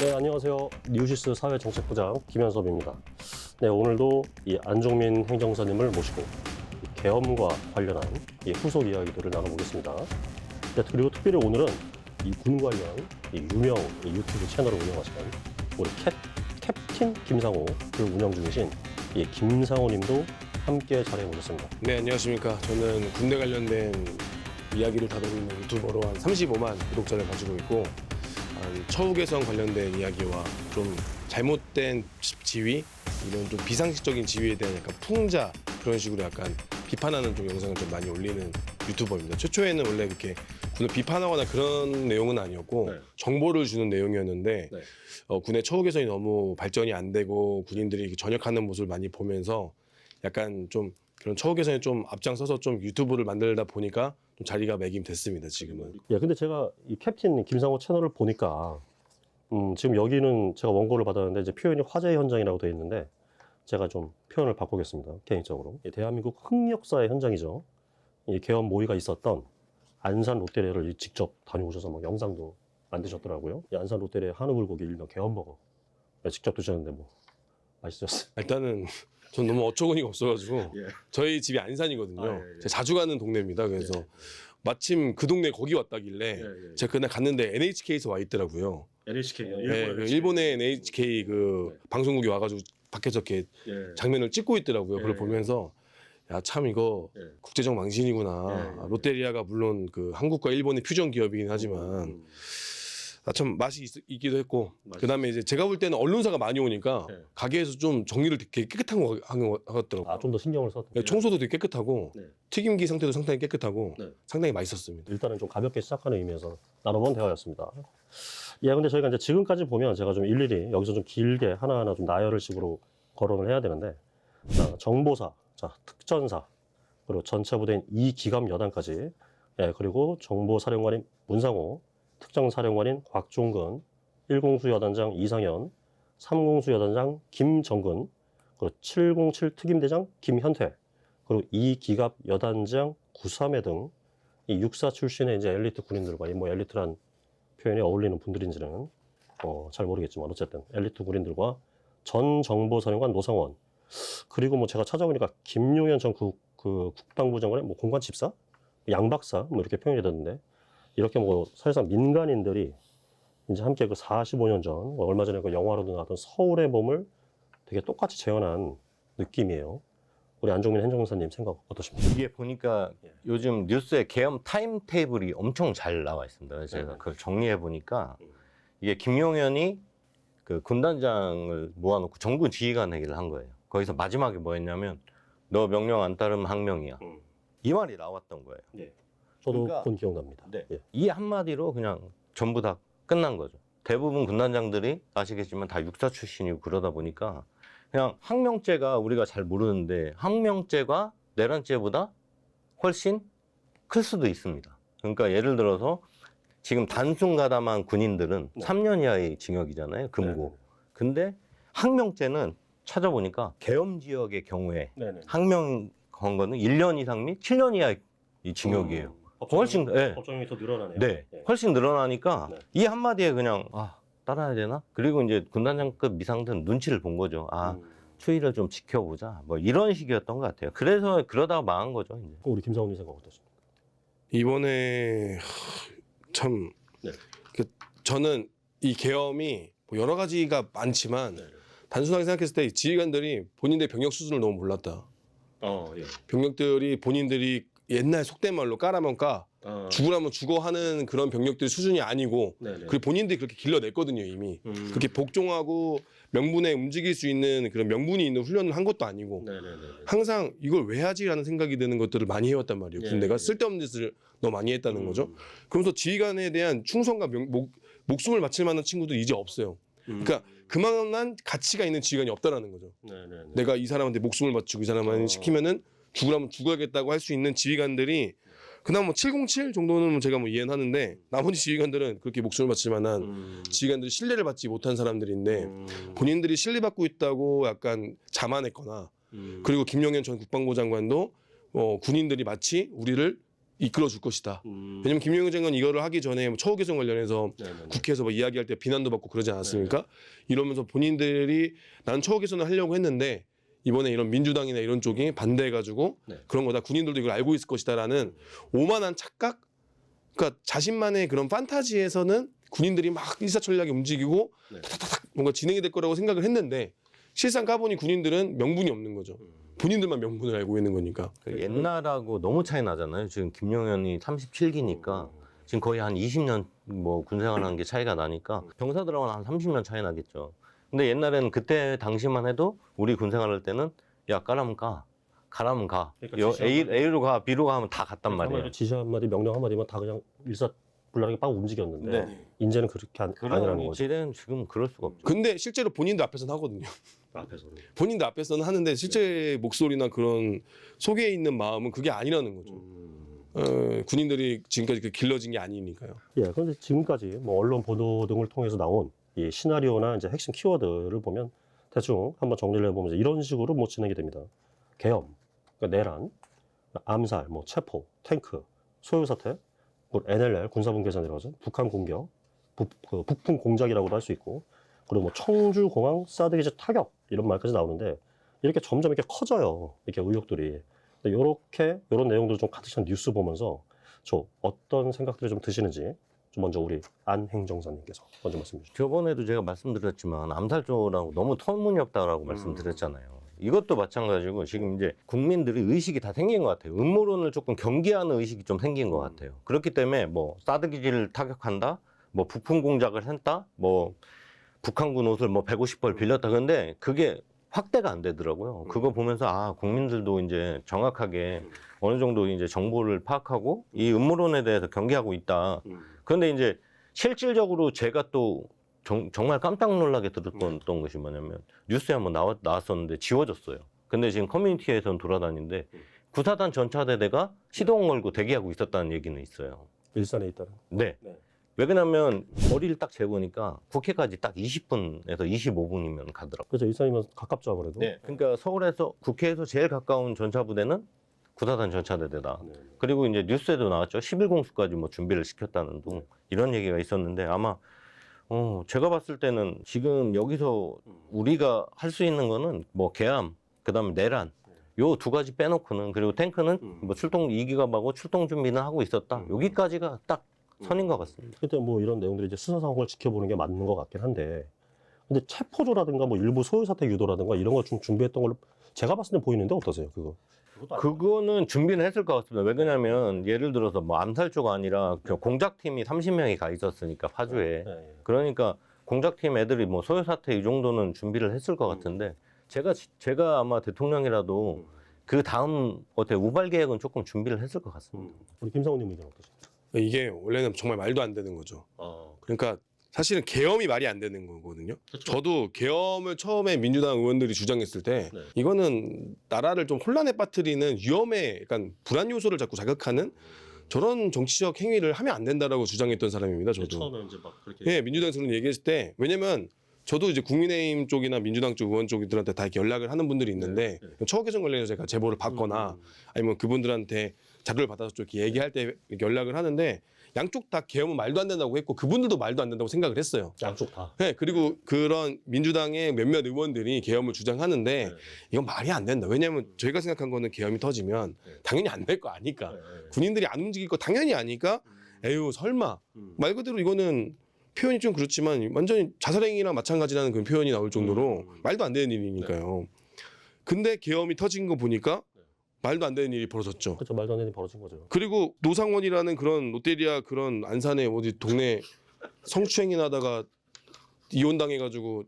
네, 안녕하세요. 뉴시스 사회정책부장 김현섭입니다. 네, 오늘도 이 안종민 행정사님을 모시고 이 계엄과 관련한 이 후속 이야기들을 나눠보겠습니다. 네, 그리고 특별히 오늘은 이 군 관련 이 유명 이 유튜브 채널을 운영하시는 우리 캡틴 김상호를 운영 중이신 이 김상호님도 함께 자리해 보셨습니다. 네, 안녕하십니까. 저는 군대 관련된 이야기를 다루고 있는 유튜버로 한 35만 구독자를 가지고 있고, 처우 개선 관련된 이야기와 좀 잘못된 지위, 이런 좀 비상식적인 지위에 대한 약간 풍자, 그런 식으로 약간 비판하는 쪽 영상을 좀 많이 올리는 유튜버입니다. 최초에는 원래 그렇게 군을 비판하거나 그런 내용은 아니었고, 네. 정보를 주는 내용이었는데, 네. 군의 처우 개선이 너무 발전이 안 되고 군인들이 전역하는 모습을 많이 보면서 약간 좀 그런 처우 개선에 좀 앞장서서 좀 유튜브를 만들다 보니까 좀 자리가 매김됐습니다, 지금은. 예, 근데 제가 이 캡틴 김상호 채널을 보니까 지금 여기는 제가 원고를 받았는데 이제 표현이 화재 현장이라고 되어 있는데 제가 좀 표현을 바꾸겠습니다. 개인적으로. 이 대한민국 흑역사의 현장이죠. 이 계엄 모의가 있었던 안산 롯데리아를 직접 다녀오셔서 막 영상도 만드셨더라고요. 이 안산 롯데리아 한우 불고기 일명 계엄버거 직접 드셨는데 뭐 맛있었어요. 일단은 전 너무 어처구니가 없어가지고 예. 저희 집이 안산이거든요. 아, 예, 예. 제가 자주 가는 동네입니다. 그래서 마침 그 동네 거기 왔다길래 예. 제가 그날 갔는데 NHK에서 와 있더라고요. NHK요. 네, 그 일본의 NHK 그 방송국이 와가지고 밖에서 이렇게 예. 장면을 찍고 있더라고요. 그걸 예. 보면서 야, 참 이거 예. 국제적 망신이구나. 예. 롯데리아가 물론 그 한국과 일본의 퓨전 기업이긴 하지만 참 맛이 있기도 했고, 맛있었어요. 그다음에 이제 제가 볼 때는 언론사가 많이 오니까 네. 가게에서 좀 정리를 되게 깨끗한 거 하더라고요. 좀 더 신경을 썼던. 네, 청소도 되게 깨끗하고 네. 튀김기 상태도 상당히 깨끗하고 네. 상당히 맛있었습니다. 일단은 좀 가볍게 시작하는 의미에서 나눠본 대화였습니다. 예, 근데 저희가 이제 지금까지 보면 제가 좀 일일이 여기서 좀 길게 하나하나 좀 나열을 식으로 거론을 해야 되는데, 자, 정보사, 자, 특전사, 그리고 전체 부대인 이기감 여단까지, 예, 그리고 정보사령관인 문상호, 특정사령관인 곽종근, 1공수 여단장 이상현, 3공수 여단장 김정근, 그리고 707 특임대장 김현태, 그리고 이기갑 여단장 구삼회 등 이 육사 출신의 이제 엘리트 군인들과 이 뭐 엘리트란 표현이 어울리는 분들인지는 잘 모르겠지만 어쨌든 엘리트 군인들과 전 정보사령관 노상원, 그리고 뭐 제가 찾아보니까 김용현 전 국방부 장관의 뭐 공관 집사, 양박사 뭐 이렇게 표현이 됐는데, 이렇게 뭐 사실상 민간인들이 이제 함께 그 45년 전 얼마 전에 그 영화로도 나왔던 서울의 봄을 되게 똑같이 재현한 느낌이에요. 우리 안종민 행정사님 생각 어떠십니까? 이게 보니까 예. 요즘 뉴스에 계엄 타임 테이블이 엄청 잘 나와 있습니다. 그래서 제가 그걸 정리해 보니까 이게 김용현이 그 군단장을 모아놓고 정부 지휘관 회의를 한 거예요. 거기서 마지막에 뭐였냐면 너 명령 안 따르면 항명이야. 이 말이 나왔던 거예요. 네. 저도 그러니까- 본 기억납니다. 네. 예. 이 한마디로 그냥 전부 다 끝난 거죠. 대부분 군단장들이 아시겠지만 다 육사 출신이고 그러다 보니까 그냥 항명죄가 우리가 잘 모르는데 항명죄가 내란죄보다 훨씬 클 수도 있습니다. 그러니까 예를 들어서 지금 단순 가담한 군인들은 네. 3년 이하의 징역이잖아요. 금고. 근데 항명죄는 찾아보니까 계엄 지역의 경우에 네네. 항명한 거는 1년 이상 및 7년 이하의 이 징역이에요. 훨씬, 예. 법정이 더 늘어나네요. 네. 네. 훨씬 늘어나니까 네. 이 한마디에 그냥 따라야 되나? 그리고 이제 군단장급 미상들은 눈치를 본 거죠. 추이를 좀 지켜보자. 뭐 이런 식이었던 것 같아요. 그래서 그러다가 망한 거죠. 이제. 우리 김상훈님 생각 어떠십니까? 이번에 참 네. 저는 이 계엄이 뭐 여러 가지가 많지만 단순하게 생각했을 때 지휘관들이 본인들의 병력 수준을 너무 몰랐다. 예. 병력들이 본인들이 옛날 속된 말로 까라면 까, 죽으라면 죽어 하는 그런 병력들 수준이 아니고, 네네. 그리고 본인들이 그렇게 길러냈거든요, 이미. 그렇게 복종하고 명분에 움직일 수 있는 그런 명분이 있는 훈련을 한 것도 아니고, 네네네. 항상 이걸 왜 하지라는 생각이 드는 것들을 많이 해왔단 말이에요. 예, 군대가 예. 쓸데없는 짓을 너무 많이 했다는 거죠. 그러면서 지휘관에 대한 충성과 목숨을 바칠 만한 친구들이 이제 없어요. 그러니까 그만한 가치가 있는 지휘관이 없다라는 거죠. 네네네. 내가 이 사람한테 목숨을 바치고 이 사람한테 시키면은 죽으라면 죽어야겠다고 할 수 있는 지휘관들이 그나마 뭐 707 정도는 제가 뭐 이해는 하는데, 나머지 지휘관들은 그렇게 목숨을 바칠 만한 지휘관들이 신뢰를 받지 못한 사람들인데, 본인들이 신뢰받고 있다고 약간 자만했거나, 그리고 김용현 전 국방부 장관도 군인들이 마치 우리를 이끌어 줄 것이다. 왜냐면 김용현 장관 이거를 하기 전에 뭐 처우 개선 관련해서 네네네. 국회에서 뭐 이야기할 때 비난도 받고 그러지 않았습니까? 이러면서 본인들이 난 처우 개선을 하려고 했는데 이번에 이런 민주당이나 이런 쪽이 반대해가지고 네. 그런 거다. 군인들도 이걸 알고 있을 것이다라는 오만한 착각. 그러니까 자신만의 그런 판타지에서는 군인들이 막 일사천리하게 움직이고 네. 타타타닥 뭔가 진행이 될 거라고 생각을 했는데 실상 까보니 군인들은 명분이 없는 거죠. 본인들만 명분을 알고 있는 거니까. 그 옛날하고 너무 차이 나잖아요. 지금 김용현이 37기니까 지금 거의 한 20년 뭐 군생활하는 게 차이가 나니까 병사들하고는 한 30년 차이 나겠죠. 근데 옛날에는 그때 당시만 해도 우리 군생활할 때는 야 까라면 까, 가라면 가. 그러니까 지시 A로 가, B로 가 하면 다 갔단 말이에요. 한마디로 지시 한마디, 명령 한마디면 다 그냥 일사불란하게 빡 움직였는데 네. 이제는 그렇게 아니라는 그런 거죠. 지대는 지금 그럴 수가 없죠. 근데 실제로 본인도 앞에서는 하거든요. 앞에서는. 본인도 앞에서는 하는데 실제 목소리나 그런 속에 있는 마음은 그게 아니라는 거죠. 군인들이 지금까지 그 길러진 게 아니니까요. 예, 그런데 지금까지 뭐 언론 보도 등을 통해서 나온 이 시나리오나 이제 핵심 키워드를 보면 대충 한번 정리를 해보면 이런 식으로 뭐 진행이 됩니다. 계엄, 그러니까 내란, 암살, 뭐 체포, 탱크, 소요 사태, 뭐 NLL 군사분 계산이라고 하죠. 북한 공격, 북풍 공작이라고도 할 수 있고, 그리고 뭐 청주 공항 사드 기지 타격 이런 말까지 나오는데 이렇게 점점 이렇게 커져요. 이렇게 의혹들이. 이렇게 이런 내용들 좀 가득 찬 뉴스 보면서 저 어떤 생각들이 좀 드시는지 좀 먼저 우리 안 행정사님께서 먼저 말씀해 주시죠. 저번에도 제가 말씀드렸지만 암살조라고 너무 터무니없다라고 말씀드렸잖아요. 이것도 마찬가지고 지금 이제 국민들이 의식이 다 생긴 것 같아요. 음모론을 조금 경계하는 의식이 좀 생긴 것 같아요. 그렇기 때문에 뭐 사드 기지를 타격한다, 뭐 부품 공작을 했다, 뭐 북한군 옷을 뭐 150벌 빌렸다. 근데 그게 확대가 안 되더라고요. 그거 보면서 아 국민들도 이제 정확하게 어느 정도 이제 정보를 파악하고 이 음모론에 대해서 경계하고 있다. 그런데 이제 실질적으로 제가 또 정말 깜짝 놀라게 들었던 것이 뭐냐면 뉴스에 한번 나왔었는데 지워졌어요. 근데 지금 커뮤니티에서는 돌아다니는데 구사단 전차대대가 시동 걸고 대기하고 있었다는 얘기는 있어요. 일산에 있다는. 네. 네. 왜 그러냐면 거리를 딱 재보니까 국회까지 딱 20분에서 25분이면 가더라고요. 그래서 일산이면 가깝죠 아무래도. 네. 그러니까 서울에서 국회에서 제일 가까운 전차부대는 구사단 전차대대다. 네. 그리고 이제 뉴스에도 나왔죠. 11공수까지 뭐 준비를 시켰다는 등 이런 얘기가 있었는데 아마 제가 봤을 때는 지금 여기서 우리가 할 수 있는 거는 뭐 계암, 그다음에 내란 요 두 가지 빼놓고는 그리고 탱크는 뭐 출동 2기갑하고 출동 준비는 하고 있었다. 여기까지가 딱 선인 것 같습니다. 그때 뭐 이런 내용들이 이제 수사 상황을 지켜보는 게 맞는 것 같긴 한데, 근데 체포조라든가 뭐 일부 소요 사태 유도라든가 이런 걸 좀 준비했던 걸로 제가 봤을 때 보이는데 어떠세요 그거? 그거는 준비는 했을 것 같습니다. 왜 그러냐면 예를 들어서 뭐 암살조가 아니라 그 공작팀이 30명이 가 있었으니까 파주에. 네. 그러니까 공작팀 애들이 뭐 소요 사태 이 정도는 준비를 했을 것 같은데 제가 아마 대통령이라도 그 다음 어때 우발 계획은 조금 준비를 했을 것 같습니다. 우리 김상훈님 의견 어떠십니까? 이게 원래는 정말 말도 안 되는 거죠. 그러니까 사실은 계엄이 말이 안 되는 거거든요. 그렇죠. 저도 계엄을 처음에 민주당 의원들이 주장했을 때 네. 이거는 나라를 좀 혼란에 빠뜨리는 위험에 약간 불안 요소를 자꾸 자극하는 저런 정치적 행위를 하면 안 된다라고 주장했던 사람입니다. 저도. 처음에 이제 막 그렇게. 예, 민주당에서 그런 얘기했을 때 왜냐면 저도 이제 국민의힘 쪽이나 민주당 쪽 의원 쪽들한테 다 이렇게 연락을 하는 분들이 있는데 처우 개선 관련해서 제가 제보를 받거나 아니면 그분들한테 자료를 받아서 좀 이렇게 얘기할 때 이렇게 연락을 하는데 양쪽 다 계엄은 말도 안 된다고 했고 그분들도 말도 안 된다고 생각을 했어요. 양쪽 다. 네, 그리고 그런 민주당의 몇몇 의원들이 계엄을 주장하는데 네. 이건 말이 안 된다. 왜냐하면 저희가 생각한 거는 계엄이 터지면 당연히 안 될 거 아니까. 군인들이 안 움직일 거 당연히 아니까 에휴 설마 말 그대로 이거는 표현이 좀 그렇지만 완전히 자살행위랑 마찬가지라는 그런 표현이 나올 정도로 말도 안 되는 일이니까요. 근데 계엄이 터진 거 보니까 말도 안 되는 일이 벌어졌죠. 그렇죠. 말도 안 되는 일이 벌어진 거죠. 그리고 노상원이라는 그런 롯데리아 그런 안산에 어디 동네 성추행이나 하다가 이혼당해가지고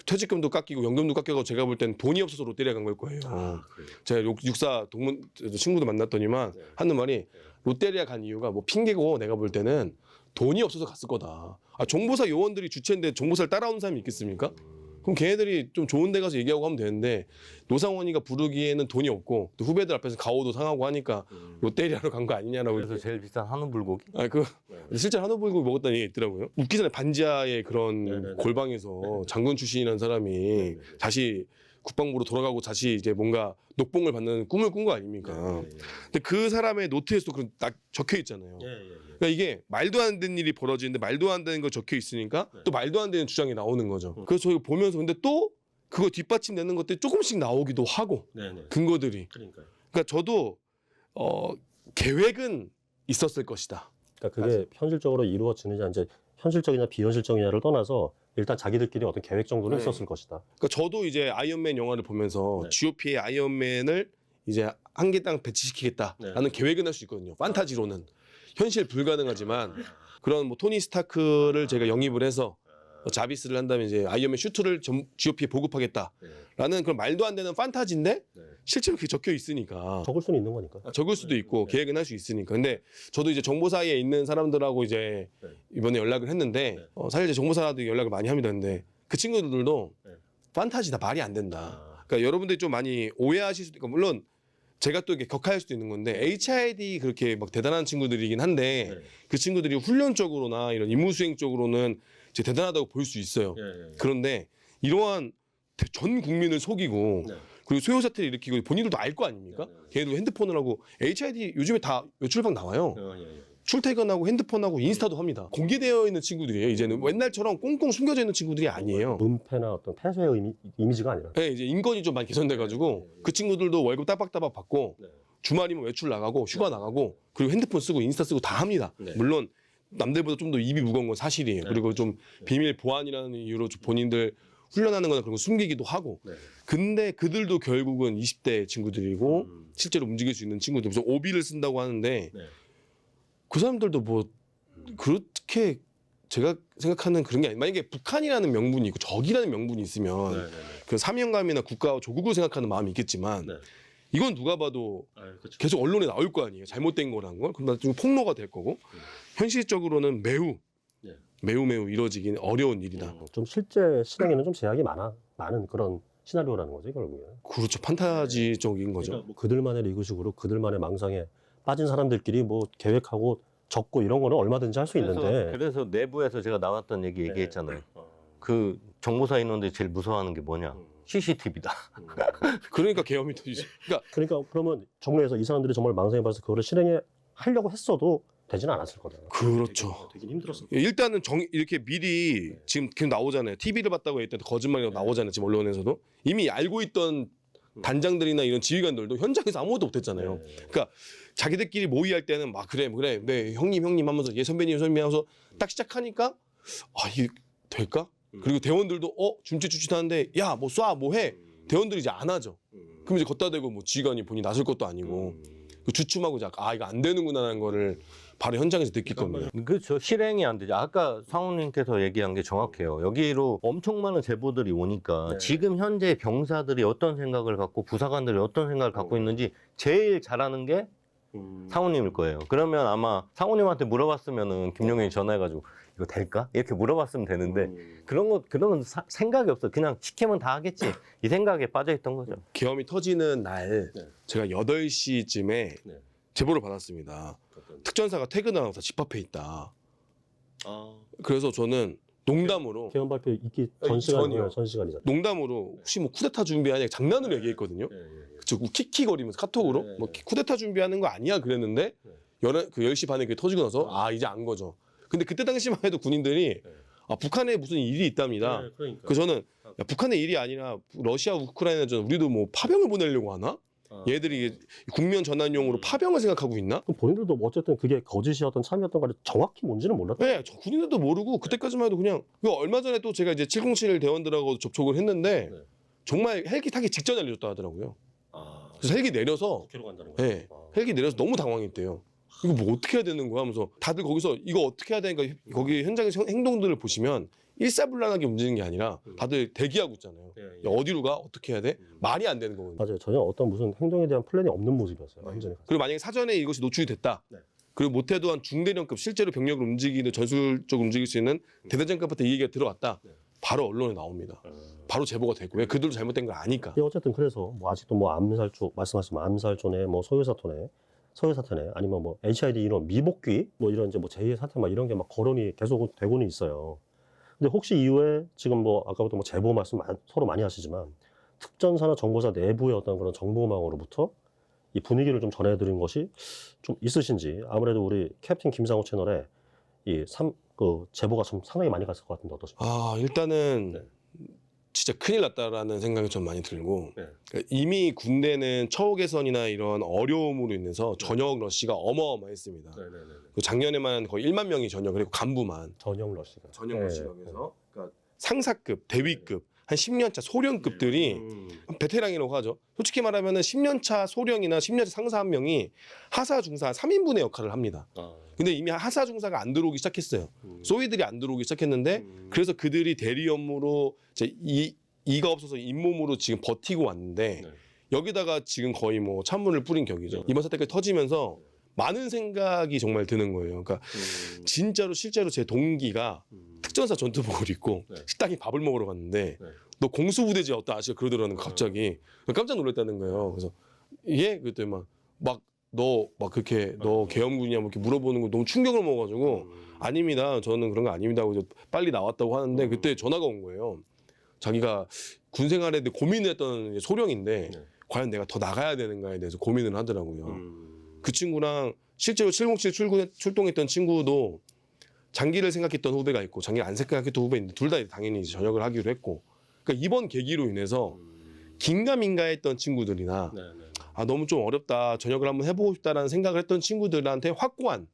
퇴직금도 깎이고 연금도 깎여가지고 제가 볼 땐 돈이 없어서 롯데리아 간 걸 거예요. 그래요. 제가 육사 동문 친구도 만났더니만 하는 말이 롯데리아 간 이유가 뭐 핑계고 내가 볼 때는 돈이 없어서 갔을 거다. 아, 정보사 요원들이 주체인데 정보사를 따라오는 사람이 있겠습니까? 그럼 걔네들이 좀 좋은 데 가서 얘기하고 하면 되는데 노상원이가 부르기에는 돈이 없고 또 후배들 앞에서 가오도 상하고 하니까 롯데리아로 간 거 아니냐라고. 그래서 제일 비싼 한우 불고기? 실제 한우 불고기 먹었다는 얘기 있더라고요. 웃기 전에 반지하의 그런 네네네. 골방에서 장군 출신이라는 사람이 다시 국방부로 돌아가고 다시 이제 뭔가 녹봉을 받는 꿈을 꾼 거 아닙니까? 근데 그 사람의 노트에서도 그런 딱 적혀 있잖아요. 그러니까 이게 말도 안 되는 일이 벌어지는데 말도 안 되는 거 적혀 있으니까 또 말도 안 되는 주장이 나오는 거죠. 그래서 저희가 보면서 근데 또 그거 뒷받침되는 것들이 조금씩 나오기도 하고 근거들이. 그러니까 저도 계획은 있었을 것이다. 그러니까 그게 현실적으로 이루어지느냐 이제 현실적이냐 비현실적이냐를 떠나서 일단 자기들끼리 어떤 계획 정도는 네. 있었을 것이다. 그러니까 저도 이제 아이언맨 영화를 보면서 네. GOP의 아이언맨을 이제 한 개당 배치시키겠다라는 계획은 할 수 있거든요. 판타지로는 현실 불가능하지만 그런 뭐 토니 스타크를 제가 영입을 해서 자비스를 한다면 이제 아이언맨 슈트를 GOP에 보급하겠다라는 그런 말도 안 되는 판타지인데 실제로 그게 적혀 있으니까 적을 수는 있는 거니까. 적을 수도 있고 계획은 할 수 있으니까. 근데 저도 이제 정보사에 있는 사람들하고 이제 이번에 연락을 했는데 사실 이제 정보사도 연락을 많이 합니다. 근데 그 친구들도 판타지다 말이 안 된다. 그러니까 여러분들이 좀 많이 오해하실 수도 있고 물론 제가 또 이렇게 격하할 수도 있는 건데 HID 그렇게 막 대단한 친구들이긴 한데 그 친구들이 훈련적으로나 이런 임무 수행 쪽으로는 이제 대단하다고 볼 수 있어요. 그런데 이러한 전 국민을 속이고 그리고 소요 사태를 일으키고 본인들도 알 거 아닙니까? 걔네도 핸드폰을 하고 HID 요즘에 다 외출방 나와요. 출퇴근하고 핸드폰하고 인스타도 합니다. 공개되어 있는 친구들이에요. 이제는 옛날처럼 꽁꽁 숨겨져 있는 친구들이 아니에요. 은폐나 어떤 폐쇄의 이미지가 아니라. 네, 이제 인권이 좀 많이 개선돼가지고 그 친구들도 월급 따박따박 받고 주말이면 외출 나가고 휴가 나가고 그리고 핸드폰 쓰고 인스타 쓰고 다 합니다. 물론 남들보다 좀 더 입이 무거운 건 사실이에요. 그리고 좀 비밀 보안이라는 이유로 좀 본인들 훈련하는 거나 그런 거 숨기기도 하고. 근데 그들도 결국은 20대 친구들이고 실제로 움직일 수 있는 친구들. 그래서 오비를 쓴다고 하는데 그 사람들도 뭐 그렇게 제가 생각하는 그런 게 아니에요. 만약에 북한이라는 명분이 있고 적이라는 명분이 있으면 그 사명감이나 국가와 조국을 생각하는 마음이 있겠지만 이건 누가 봐도 계속 언론에 나올 거 아니에요. 잘못된 거라는 걸. 그럼 나중에 폭로가 될 거고 현실적으로는 매우 이루어지긴 어려운 일이다. 좀 실제 실행에는 좀 제약이 많은 그런 시나리오라는 거죠, 결국에. 그렇죠. 판타지적인 거죠. 그러니까 뭐 그들만의 리그식으로 그들만의 망상에 빠진 사람들끼리 뭐 계획하고 적고 이런 거는 얼마든지 할 수 있는데. 그래서 내부에서 제가 나왔던 얘기했잖아요. 그 정보사 인원들이 제일 무서워하는 게 뭐냐? CCTV다. 그러니까 계엄이 터지죠. 그러니까 그러면 정례에서 이 사람들이 정말 망상에 빠져서 그거를 실행해 하려고 했어도 되지는 않았을 거잖아요. 그렇죠. 되긴 힘들었을 예, 일단은 이렇게 미리 지금 계속 나오잖아요. TV를 봤다고 했더니 거짓말이라고 나오잖아요. 지금 언론에서도 이미 알고 있던 단장들이나 이런 지휘관들도 현장에서 아무것도 못했잖아요. 그러니까 자기들끼리 모의할 때는 막 그래 네 형님 하면서 예 선배님 하면서 딱 시작하니까 아 이게 될까? 그리고 대원들도 줌짓하는데 야 뭐 쏴 뭐 해. 대원들이 이제 안 하죠. 그럼 이제 걷다 대고 뭐 지휘관이 본인이 나설 것도 아니고 그 주춤하고 이제 아 이거 안 되는구나라는 거를 바로 현장에서 느낄 겁니다. 그렇죠. 실행이 안 되죠. 아까 상훈님께서 얘기한 게 정확해요. 여기로 엄청 많은 제보들이 오니까 지금 현재 병사들이 어떤 생각을 갖고 부사관들이 어떤 생각을 갖고 있는지 제일 잘하는 게 상훈님일 거예요. 그러면 아마 상훈님한테 물어봤으면은 김용현이 전화해가지고 이거 될까? 이렇게 물어봤으면 되는데 그런 건 생각이 없어. 그냥 시키면 다 하겠지. 이 생각에 빠져있던 거죠. 계엄이 터지는 날 제가 8시쯤에 제보를 받았습니다. 특전사가 퇴근하면서 집 앞에 있다. 그래서 저는 농담으로 개헌 발표 있기 전 시간이죠. 농담으로 혹시 뭐 쿠데타 준비하냐 장난으로 얘기했거든요. 그쵸, 킥킥거리면서 카톡으로 뭐 쿠데타 준비하는 거 아니야 그랬는데 10시 반에 그게 터지고 나서 아 이제 안 거죠. 근데 그때 당시만 해도 군인들이 아, 북한에 무슨 일이 있답니다. 그래서 저는 야, 북한의 일이 아니라 러시아 우크라이나전 우리도 뭐 파병을 보내려고 하나? 얘들이 국면 전환용으로 파병을 생각하고 있나? 그럼 본인들도 뭐 어쨌든 그게 거짓이었던 참이었던 간에 정확히 뭔지는 몰랐다. 네, 저 군인들도 모르고 그때까지만 해도 그냥 얼마 전에 또 제가 이제 707 대원들하고 접촉을 했는데 정말 헬기 타기 직전에 알려줬다 하더라고요. 그래서 헬기 내려서 국회로 간다는 거예요. 네, 헬기 내려서 너무 당황했대요. 이거 뭐 어떻게 해야 되는 거야 하면서 다들 거기서 이거 어떻게 해야 되니까 거기 현장에서 행동들을 보시면 일사불란하게 움직이는 게 아니라 다들 대기하고 있잖아요. 야, 어디로 가? 어떻게 해야 돼? 말이 안 되는 거거든요. 맞아요. 전혀 어떤 무슨 행동에 대한 플랜이 없는 모습이었어요. 완전히. 그리고 만약에 사전에 이것이 노출이 됐다. 그리고 못해도 한 중대령급 실제로 병력을 움직이는 전술적으로 움직일 수 있는 대대장급한테 이 얘기가 들어왔다. 바로 언론에 나옵니다. 바로 제보가 되고 왜 그들도 잘못된 걸 아니까. 예, 어쨌든 그래서 뭐 아직도 뭐 암살 쪽 말씀하신 암살조네, 뭐 서해사태네, 아니면 뭐 HID 이런 미복귀 뭐 이런 이제 뭐 제2의 사태 막 이런 게 막 거론이 계속 되고는 있어요. 근데 혹시 이후에 지금 뭐 아까부터 뭐 제보 말씀 서로 많이 하시지만 특전사나 정보사 내부의 어떤 그런 정보망으로부터 이 분위기를 좀 전해드린 것이 좀 있으신지. 아무래도 우리 캡틴 김상우 채널에 그 제보가 좀 상당히 많이 갔을 것 같은데 어떠십니까? 일단은 네. 진짜 큰일 났다라는 생각이 좀 많이 들고 네. 그러니까 이미 군대는 처우 개선이나 이런 어려움으로 인해서 전역 러시가 어마어마했습니다. 그 작년에만 거의 1만 명이 전역을 했고 간부만 전역 러시가. 전역 네. 러시가 그래서 그러니까 상사급, 대위급 한 10년차 소령급들이 베테랑이라고 하죠. 솔직히 말하면 10년차 소령이나 10년차 상사 한 명이 하사 중사 3인분의 역할을 합니다. 근데 이미 하사 중사가 안 들어오기 시작했어요. 소위들이 안 들어오기 시작했는데 그래서 그들이 대리 업무로 이제 이가 없어서 잇몸으로 지금 버티고 왔는데 네. 여기다가 지금 거의 뭐 찬물을 뿌린 격이죠. 이번 사태까지 터지면서 많은 생각이 정말 드는 거예요. 그러니까 진짜로 실제로 제 동기가 특전사 전투복을 입고 네. 식당에 밥을 먹으러 갔는데 네. 너 공수부대지 어떤 아시가 그러더라는 거 갑자기 깜짝 놀랐다는 거예요. 그래서 예 그때 너 그렇게 너 계엄군이냐 뭐 이렇게 물어보는 거 너무 충격을 먹어가지고 아닙니다 저는 그런 거 아닙니다 하고 빨리 나왔다고 하는데 그때 전화가 온 거예요. 자기가 군 생활에 대해 고민을 했던 소령인데 네. 과연 내가 더 나가야 되는가에 대해서 고민을 하더라고요. 그 친구랑 실제로 707 출동했던 친구도 장기를 생각했던 후배가 있고 장기를 안 생각했던 후배 있는데 둘 다 당연히 이제 전역을 하기로 했고 그러니까 이번 계기로 인해서 긴가민가했던 친구들이나 너무 좀 어렵다 전역을 한번 해보고 싶다라는 생각을 했던 친구들한테 확고한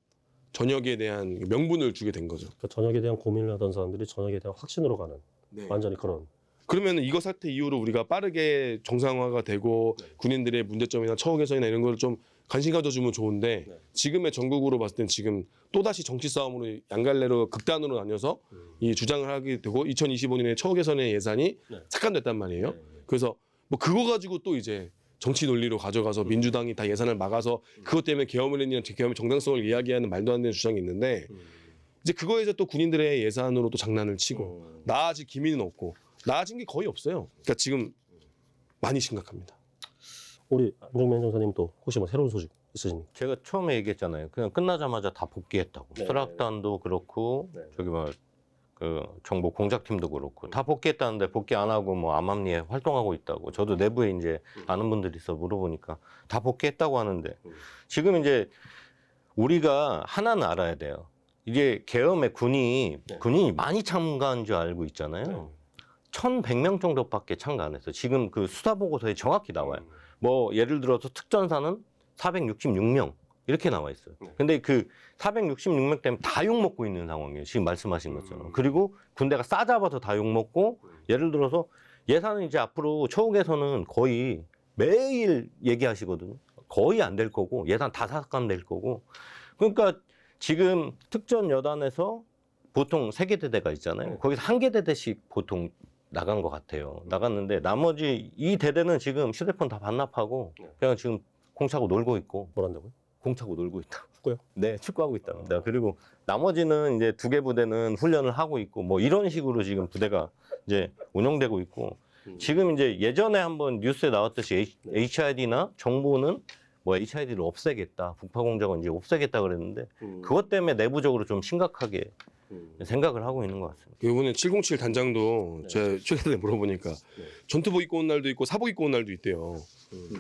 전역에 대한 명분을 주게 된 거죠. 그 전역에 대한 고민을 하던 사람들이 전역에 대한 확신으로 가는 네. 완전히 그런. 그러면 이거 사태 이후로 우리가 빠르게 정상화가 되고 네. 군인들의 군인들의 문제점이나 처우 개선이나 이런 걸 좀 관심 가져주면 좋은데 네. 지금의 전국으로 봤을 땐 지금 또다시 정치 싸움으로 양갈래로 극단으로 나뉘어서 이 주장을 하게 되고 2025년에 처우 개선의 예산이 네. 삭감됐단 말이에요. 그래서 뭐 그거 가지고 또 이제 정치 논리로 가져가서 민주당이 다 예산을 막아서 그것 때문에 계엄을 했냐는 계엄의 정당성을 이야기하는 말도 안 되는 주장이 있는데 이제 그거에서 또 군인들의 예산으로 또 장난을 치고 나아질 기미는 없고 나아진 게 거의 없어요. 그러니까 지금 많이 심각합니다. 우리 안종면 전사님 또 혹시 뭐 새로운 소식 있으십니까? 제가 처음에 얘기했잖아요. 그냥 끝나자마자 다 복귀했다고. 네. 수락단도 그렇고 네. 저기 그 정보 공작팀도 그렇고 다 복귀했다는데 복귀 안 하고 뭐 암암리에 활동하고 있다고. 저도 내부에 이제 아는 분들이 있어 물어보니까 다 복귀했다고 하는데 지금 이제 우리가 하나는 알아야 돼요. 이게 계엄에 군인이 많이 참가한 줄 알고 있잖아요. 1,100명 정도밖에 참가 안 했어. 지금 그 수사 보고서에 정확히 나와요. 뭐 예를 들어서 특전사는 466명 이렇게 나와 있어요. 근데 그 466명 때문에 다 욕먹고 있는 상황이에요. 지금 말씀하신 것처럼. 그리고 군대가 싸잡아서 다 욕먹고 예를 들어서 예산은 이제 앞으로 처우 개선은 거의 매일 얘기하시거든요. 거의 안 될 거고 예산 다 삭감될 거고. 그러니까 지금 특전 여단에서 보통 3개 대대가 있잖아요. 거기서 1개 대대씩 보통 나간 것 같아요. 나갔는데 나머지 이 대대는 지금 휴대폰 다 반납하고 그냥 지금 공차고 놀고 있고. 뭐란다고요? 공차고 놀고 있다. 축구요? 네, 축구하고 있답니다. 그리고 나머지는 이제 2개 부대는 훈련을 하고 있고 뭐 이런 식으로 지금 부대가 이제 운영되고 있고 지금 이제 예전에 한번 뉴스에 나왔듯이 HID나 정보는 뭐 HID를 없애겠다. 북파 공작은 이제 없애겠다 그랬는데 그것 때문에 내부적으로 좀 심각하게 생각을 하고 있는 것 같습니다. 이번에 707 단장도 제가 최근에 물어보니까 전투복 입고 온 날도 있고 사복 입고 온 날도 있대요.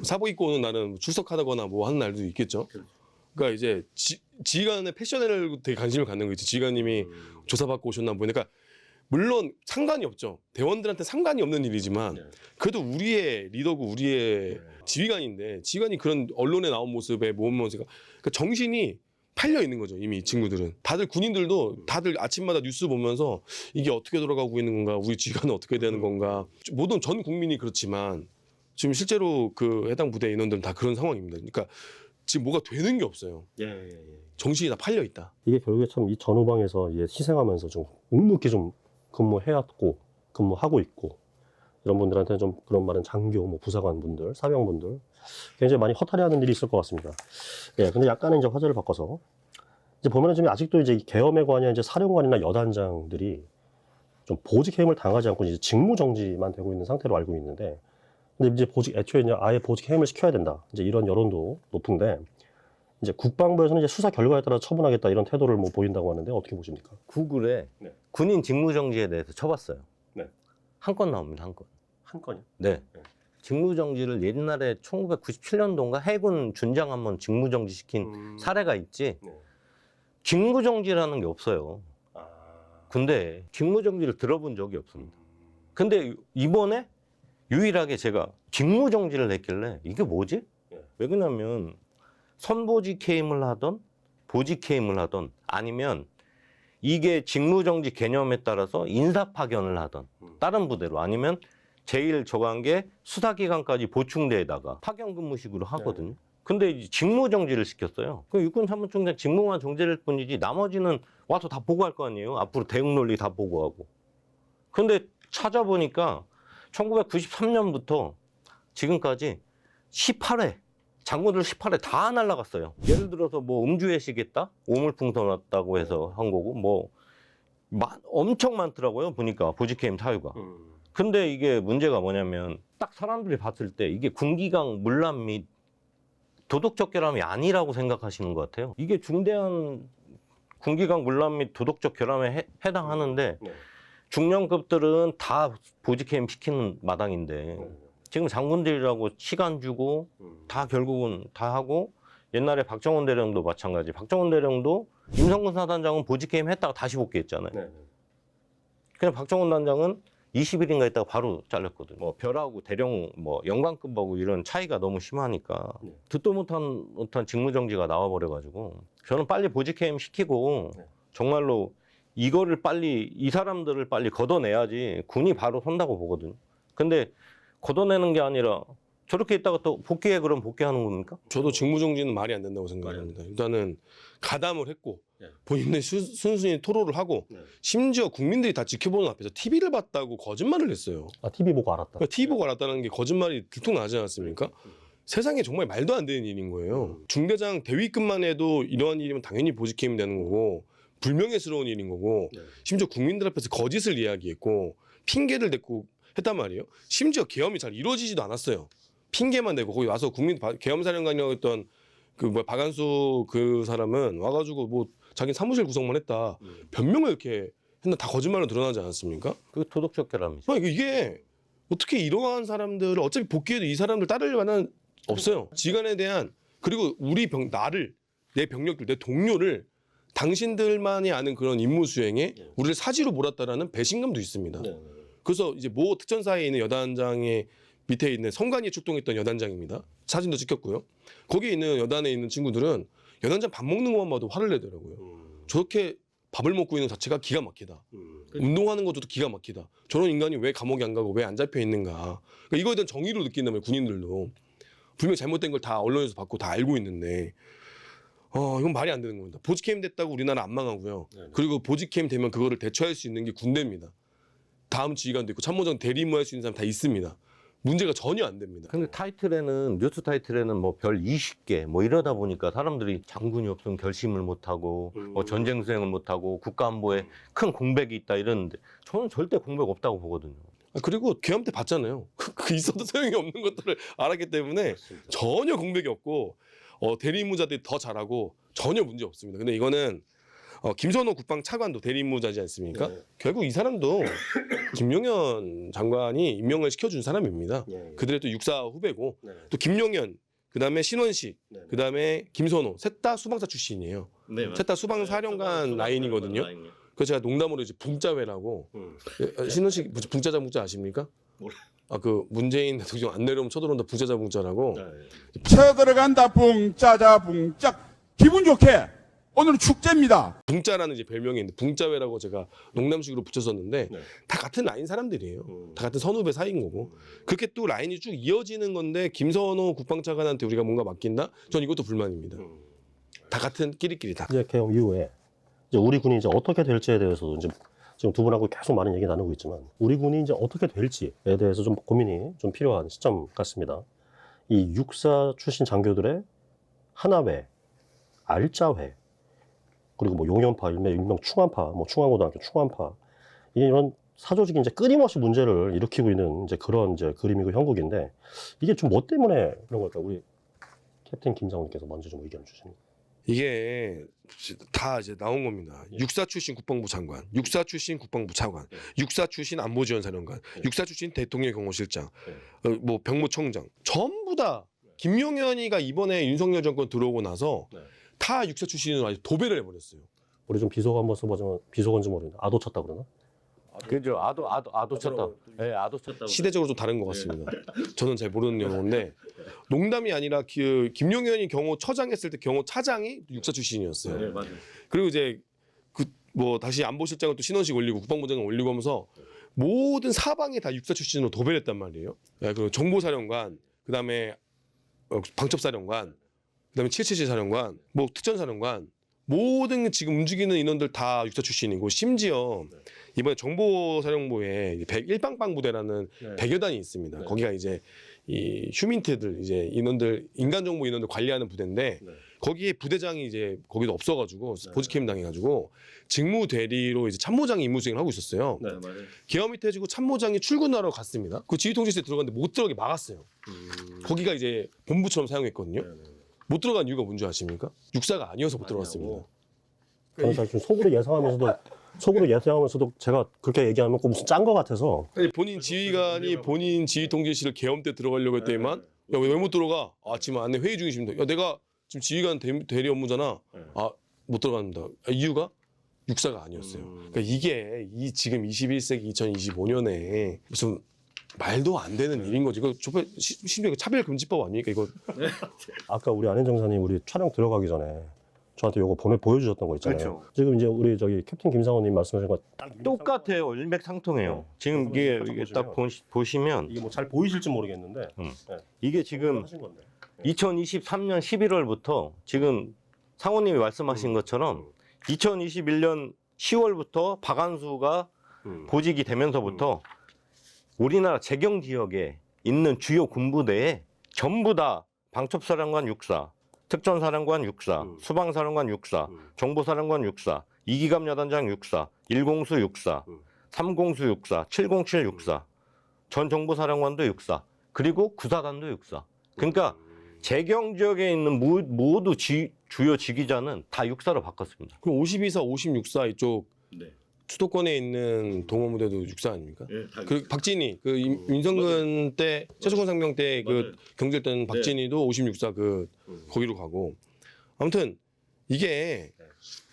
사복 입고 오는 날은 출석하거나 뭐 하는 날도 있겠죠. 그러니까 이제 지휘관의 패션에 되게 관심을 갖는 거 있죠. 지휘관님이 조사받고 오셨나 보니까 물론 상관이 없죠. 대원들한테 상관이 없는 일이지만 그래도 우리의 리더고 우리의 지휘관인데 지휘관이 그런 언론에 나온 모습에 모범 모습이 그러니까 정신이 팔려 있는 거죠. 이미 이 친구들은 다들 군인들도 다들 아침마다 뉴스 보면서 이게 어떻게 돌아가고 있는 건가, 우리 지휘관은 어떻게 되는 건가. 모든 전 국민이 그렇지만 지금 실제로 그 해당 부대 인원들은 다 그런 상황입니다. 그러니까 지금 뭐가 되는 게 없어요. 정신이 다 팔려 있다. 이게 결국에 참 이 전후방에서 이제 희생하면서 좀 묵묵히 좀 근무해왔고 근무하고 있고 이런 분들한테는 좀 그런 말은 장교, 뭐 부사관 분들, 사병분들 굉장히 많이 허탈해하는 일이 있을 것 같습니다. 예, 근데 약간은 이제 화제를 바꿔서 이제 보면은 지금 아직도 이제 계엄에 관한 이제 사령관이나 여단장들이 좀 보직 해임을 당하지 않고 이제 직무 정지만 되고 있는 상태로 알고 있는데, 근데 이제 애초에 이제 아예 보직 해임을 시켜야 된다. 이제 이런 여론도 높은데, 이제 국방부에서는 이제 수사 결과에 따라 처분하겠다 이런 태도를 뭐 보인다고 하는데 어떻게 보십니까? 구글에 네. 군인 직무정지에 대해서 쳐봤어요. 네. 한 건 나옵니다. 한 건. 한 건이요? 네. 직무정지를 옛날에 1997년도인가 해군 준장 한번 직무정지 시킨 사례가 있지. 네. 직무정지라는 게 없어요. 아, 근데 직무정지를 들어본 적이 없습니다. 근데 이번에 유일하게 제가 직무정지를 했길래 이게 뭐지? 네. 왜 그러냐면 선보직 해임을 하던 보직 해임을 하던 아니면 이게 직무정지 개념에 따라서 인사파견을 하던 다른 부대로 아니면 제일 저간 게 수사기관까지 보충대에다가 파견 근무식으로 하거든요. 근데 이제 직무정지를 시켰어요. 그 육군참모총장 직무만 정지할 뿐이지 나머지는 와서 다 보고할 거 아니에요. 앞으로 대응 논리 다 보고하고. 근데 찾아보니까 1993년부터 지금까지 18회 장군들 18회 다 날라갔어요. 예를 들어서 뭐 음주회식했다, 오물풍선 왔다고 해서 한 거고 뭐 엄청 많더라고요. 보니까 보직해임 사유가. 근데 이게 문제가 뭐냐면 딱 사람들이 봤을 때 이게 군기강 문란 및 도덕적 결함이 아니라고 생각하시는 것 같아요. 이게 중대한 군기강 문란 및 도덕적 결함에 해당하는데 네. 중령급들은 다 보직해임 시키는 마당인데 지금 장군들이라고 시간 주고 다 결국은 다 하고 옛날에 박정원 대령도 마찬가지. 박정원 대령도 임성근 사단장은 보직해임 했다가 다시 복귀했잖아요. 네. 그냥 박정원 단장은 20일인가 있다가 바로 잘렸거든요. 뭐 별하고 대령 뭐 영관급하고 이런 차이가 너무 심하니까 네. 듣도 못한 직무정지가 나와버려가지고 저는 빨리 보직해임 시키고 네. 정말로 이거를 빨리 이 사람들을 빨리 걷어내야지 군이 바로 선다고 보거든요. 근데 걷어내는 게 아니라 저렇게 있다가 또 복귀해 그럼 복귀하는 겁니까? 저도 직무정지는 말이 안 된다고 생각합니다. 일단은 가담을 했고 네. 본인들 순순히 토로를 하고 네. 심지어 국민들이 다 지켜보는 앞에서 TV를 봤다고 거짓말을 했어요. 아, TV 보고 알았다. 그러니까 TV 보고 알았다는 게 거짓말이 들통나지 않았습니까? 세상에 정말 말도 안 되는 일인 거예요. 중대장 대위급만 해도 이러한 일이면 당연히 보직해임이 되는 거고 불명예스러운 일인 거고 네. 심지어 국민들 앞에서 거짓을 이야기했고 핑계를 대고 했단 말이에요. 심지어 계엄이 잘 이루어지지도 않았어요. 핑계만 대고 거기 와서 계엄사령관이라고 했던 그 뭐 박안수 그 사람은 와가지고 뭐 자기 사무실 구성만 했다 변명을 이렇게 했나 다 거짓말로 드러나지 않았습니까? 그 도덕적 결함이죠. 그러니까 이게 어떻게 이러한 사람들을 어차피 복귀해도 이 사람들 따를 만한 없어요. 지간에 대한 그리고 나를 내 병력들 내 동료를 당신들만이 아는 그런 임무 수행에 우리를 사지로 몰았다라는 배신감도 있습니다. 네. 그래서 이제 모 특전사에 있는 여단장의 밑에 있는 성관이 출동했던 여단장입니다. 사진도 찍혔고요. 거기에 있는 여단에 있는 친구들은 여단장 밥 먹는 것만 봐도 화를 내더라고요. 저렇게 밥을 먹고 있는 자체가 기가 막히다. 운동하는 것도 기가 막히다. 저런 인간이 왜 감옥에 안 가고 왜 안 잡혀 있는가. 그러니까 이거에 대한 정의를 느낀다면 군인들도 분명 잘못된 걸 다 언론에서 받고 다 알고 있는데 이건 말이 안 되는 겁니다. 보직해임 됐다고 우리나라 안 망하고요. 그리고 보직해임 되면 그거를 대처할 수 있는 게 군대입니다. 다음 지휘관도 있고 참모장 대리인무 할 수 있는 사람 다 있습니다. 문제가 전혀 안 됩니다. 근데 뉴스 타이틀에는 뭐 별 20개 뭐 이러다 보니까 사람들이 장군이 없으면 결심을 못하고 뭐 전쟁 수행을 못하고 국가안보에 큰 공백이 있다 이러는데 저는 절대 공백 없다고 보거든요. 그리고 계엄 때 봤잖아요. 그 있어도 소용이 없는 것들을 알았기 때문에 전혀 공백이 없고 대리임무자들이 더 잘하고 전혀 문제 없습니다. 근데 이거는 김선호 국방 차관도 대리임무자지 않습니까? 네. 결국 이 사람도 김용현 장관이 임명을 시켜준 사람입니다. 네. 그들의 또 육사 후배고 네. 또 김용현, 그다음에 신원식, 네. 그다음에 김선호 셋 다 수방사 출신이에요. 셋 다 수방사령관 라인이거든요. 그래서 제가 농담으로 이제 붕짜회라고 신원식 붕짜자 붕짜 아십니까? 몰라. 그 문재인 대통령 안 내려오면 쳐들어온다 붕짜자 붕짜라고. 쳐들어간다 붕짜자 붕짝 기분 좋게 오늘은 축제입니다. 붕짜라는 이제 별명이 있는데 붕짜회라고 제가 농담식으로 붙였었는데 네. 다 같은 라인 사람들이에요. 다 같은 선후배 사이인 거고 그렇게 또 라인이 쭉 이어지는 건데 김선호 국방차관한테 우리가 뭔가 맡긴다? 전 이것도 불만입니다. 다 같은 끼리끼리다. 이제 계엄 이후에 이제 우리 군이 이제 어떻게 될지에 대해서도 이제 지금 두 분하고 계속 많은 얘기 나누고 있지만 우리 군이 이제 어떻게 될지에 대해서 좀 고민이 좀 필요한 시점 같습니다. 이 육사 출신 장교들의 하나회, 알짜회, 그리고 뭐 용연파, 일명 충안파, 뭐 충안고등학교 충안파 이런 사조직이 이제 끊임없이 문제를 일으키고 있는 이제 그런 이제 그림이고 형국인데 이게 좀 뭐 때문에 그런 걸까? 우리 캡틴 김장훈님께서 먼저 좀 의견 주십니다. 이게 다 이제 나온 겁니다. 육사 출신 국방부 장관, 육사 출신 국방부 차관, 육사 출신 안보지원사령관, 육사 출신 대통령 경호실장, 뭐 병무청장 전부 다 김용현이가 이번에 윤석열 정권 들어오고 나서 다 육사 출신으로 아주 도배를 해버렸어요. 우리 좀 비속 한번 써보자면 비속인지 모르겠는데 아도 쳤다 그러나? 그죠? 아도 쳤다. 네, 아도 쳤다. 시대적으로 좀 다른 것 같습니다. 저는 잘 모르는 용어인데 농담이 아니라 김용현이 경호처장 했을 때 경호차장이 육사 출신이었어요. 네, 맞아요. 그리고 이제 그 뭐 다시 안보실장을 또 신원식 올리고 국방부 장관 올리고 하면서 모든 사방에 다 육사 출신으로 도배를 했단 말이에요. 그리고 정보사령관, 그다음에 방첩사령관, 그다음에 777 사령관, 뭐 특전사령관 모든 지금 움직이는 인원들 다 육사 출신이고 심지어 이번에 정보사령부에 1빵빵 부대라는 100여 단이 있습니다. 거기가 이제 이 휴민트들 이제 인원들 인간정보 인원들 관리하는 부대인데 거기에 부대장이 이제 거기도 없어가지고 보직해임 당해가지고 직무 대리로 이제 참모장이 임무 수행을 하고 있었어요. 네, 맞아요. 계엄 밑에 지고 참모장이 출근하러 갔습니다. 그 지휘통제실에 들어갔는데 못 들어가게 막았어요. 거기가 이제 본부처럼 사용했거든요. 못 들어간 이유가 뭔지 아십니까? 육사가 아니어서 못 들어갔습니다. 저는 사실 좀 속으로 예상하면서도 제가 그렇게 얘기하면 꼭 무슨 짠 거 같아서 아니, 본인 지휘관이 본인 지휘통제실을 계엄 때 들어가려고 했더니만 야 왜 못 들어가? 아 지금 안에 회의 중이십니다. 야 내가 지금 지휘관 대리 업무잖아. 아 못 들어갑니다. 이유가 육사가 아니었어요. 그러니까 이게 이 지금 21세기 2025년에 무슨 말도 안 되는 일인 거지. 이거 심지어 차별금지법 아닙니까 이거? 아까 우리 안현 정사님 우리 촬영 들어가기 전에 저한테 요거 보여주셨던 거 있잖아요. 그렇죠. 지금 이제 우리 저기 캡틴 김상호님 말씀하신 거 딱 똑같아요. 일맥상통해요. 지금 이게 딱 보시면 이게 뭐 잘 보이실지 모르겠는데 이게 지금 하신 건데. 2023년 11월부터 지금 상호님이 말씀하신 것처럼 2021년 10월부터 박한수가 보직이 되면서부터 우리나라 재경 지역에 있는 주요 군부대에 전부 다 방첩사령관 육사, 특전사령관 육사, 수방사령관 육사, 정보사령관 육사, 이기감 여단장 육사, 1공수 육사, 3공수 육사, 707 육사, 전 정보사령관도 육사, 그리고 구사단도 육사. 그러니까 재경 지역에 있는 모두 주요 지휘자는 다 육사로 바꿨습니다. 그럼 52사, 56사 이쪽 수도권에 있는 동호무대도 육사 아닙니까? 그 박진희, 그 윤성근 때 최수건 상병 때 그 경질된 박진희도 56사 그 거기로 가고 아무튼 이게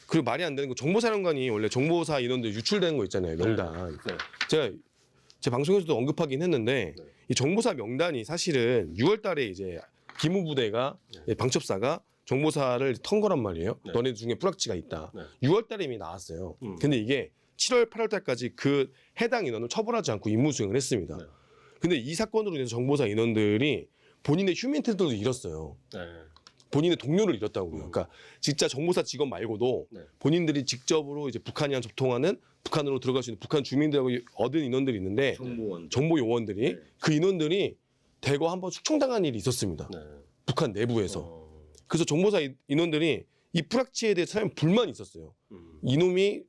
그 말이 안 되는 거 정보사령관이 원래 정보사 인원들 유출되는 거 있잖아요 명단. 제가 제 방송에서도 언급하긴 했는데 이 정보사 명단이 사실은 6월달에 이제 기무부대가 방첩사가 정보사를 턴 거란 말이에요. 너네 중에 뿌락치가 있다. 6월달에 이미 나왔어요. 근데 이게 7월, 8월달까지 그 해당 인원을 처벌하지 않고 임무 수행을 했습니다. 근데 이 사건으로 인해서 정보사 인원들이 본인의 휴민트들도 잃었어요. 본인의 동료를 잃었다고요. 그러니까 진짜 정보사 직원 말고도 본인들이 직접으로 이제 북한이랑 접통하는 북한으로 들어갈 수 있는 북한 주민들하고 얻은 인원들이 있는데 정보 요원들이 그 인원들이 대거 한번 숙청당한 일이 있었습니다. 북한 내부에서. 그래서 정보사 인원들이 이 뿌락치에 대해 사람 불만이 있었어요. 이놈이